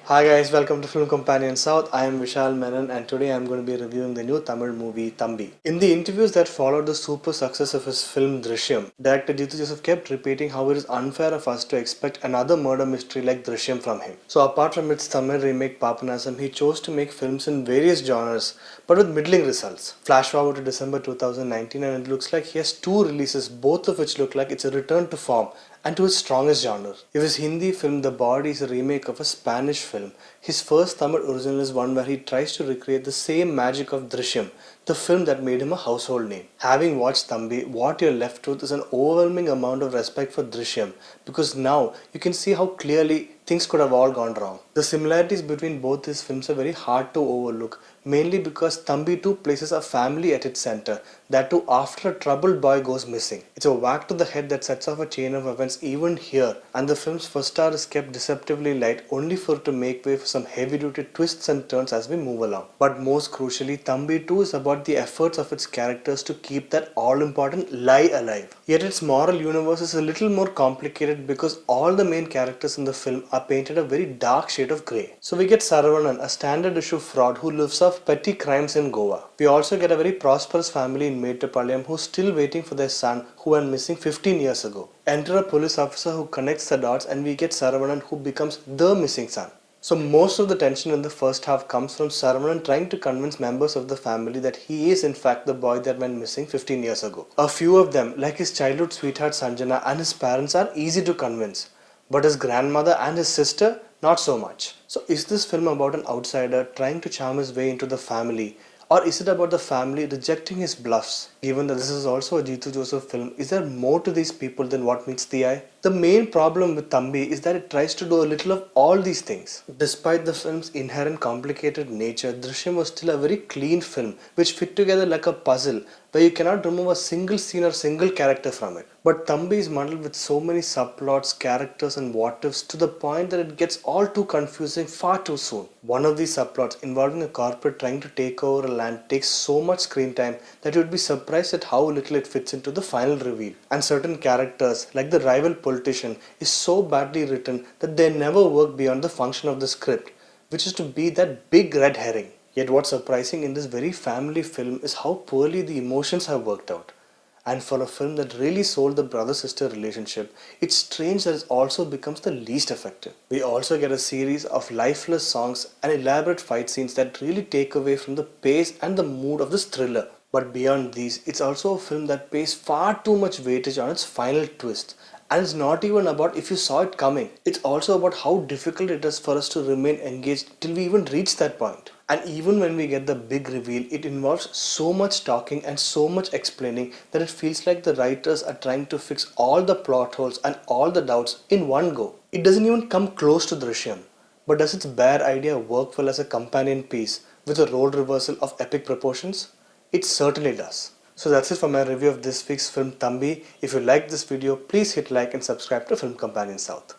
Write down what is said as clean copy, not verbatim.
Hi guys, welcome to Film Companion South. I am Vishal Menon and today I am going to be reviewing the new Tamil movie Thambi. In the interviews that followed the super success of his film Drishyam, director Jeethu Joseph kept repeating how it is unfair of us to expect another murder mystery like Drishyam from him. So apart from its Tamil remake Papanasam, he chose to make films in various genres but with middling results. Flash forward to December 2019 and it looks like he has two releases, both of which look like it's a return to form and to his strongest genre. If his Hindi film The Body is a remake of a Spanish film, his first Tamil original is one where he tries to recreate the same magic of Drishyam, the film that made him a household name. Having watched Thambi, what you're left with is an overwhelming amount of respect for Drishyam because now you can see how clearly things could have all gone wrong. The similarities between both these films are very hard to overlook, mainly because Thambi 2 places a family at its center, that too after a troubled boy goes missing. It's a whack to the head that sets off a chain of events even here, and the film's first star is kept deceptively light only for it to make way for some heavy-duty twists and turns as we move along. But most crucially, Thambi 2 is about the efforts of its characters to keep that all-important lie alive. Yet its moral universe is a little more complicated because all the main characters in the film are painted a very dark shade of grey. So we get Saravanan, a standard issue fraud who lives off petty crimes in Goa. We also get a very prosperous family in Mettupalayam who's still waiting for their son who went missing 15 years ago. Enter a police officer who connects the dots and we get Saravanan who becomes the missing son. So most of the tension in the first half comes from Saravanan trying to convince members of the family that he is in fact the boy that went missing 15 years ago. A few of them, like his childhood sweetheart Sanjana and his parents, are easy to convince. But his grandmother and his sister, not so much. So is this film about an outsider trying to charm his way into the family? Or is it about the family rejecting his bluffs? Given that this is also a Jeethu Joseph film, is there more to these people than what meets the eye? The main problem with Thambi is that it tries to do a little of all these things. Despite the film's inherent complicated nature, Drishyam was still a very clean film which fit together like a puzzle where you cannot remove a single scene or single character from it. But Thambi is muddled with so many subplots, characters and what-ifs to the point that it gets all too confusing far too soon. One of these subplots involving a corporate trying to take over a land takes so much screen time that you would be surprised at how little it fits into the final reveal. And certain characters, like the rival politician, is so badly written that they never work beyond the function of the script, which is to be that big red herring. Yet what's surprising in this very family film is how poorly the emotions have worked out. And for a film that really sold the brother-sister relationship, it's strange that it also becomes the least effective. We also get a series of lifeless songs and elaborate fight scenes that really take away from the pace and the mood of this thriller. But beyond these, it's also a film that pays far too much weightage on its final twist. And it's not even about if you saw it coming. It's also about how difficult it is for us to remain engaged till we even reach that point. And even when we get the big reveal, it involves so much talking and so much explaining that it feels like the writers are trying to fix all the plot holes and all the doubts in one go. It doesn't even come close to Drishyam. But does its bare idea work well as a companion piece with a role reversal of epic proportions? It certainly does. So that's it for my review of this week's film Thambi. If you liked this video, please hit like and subscribe to Film Companion South.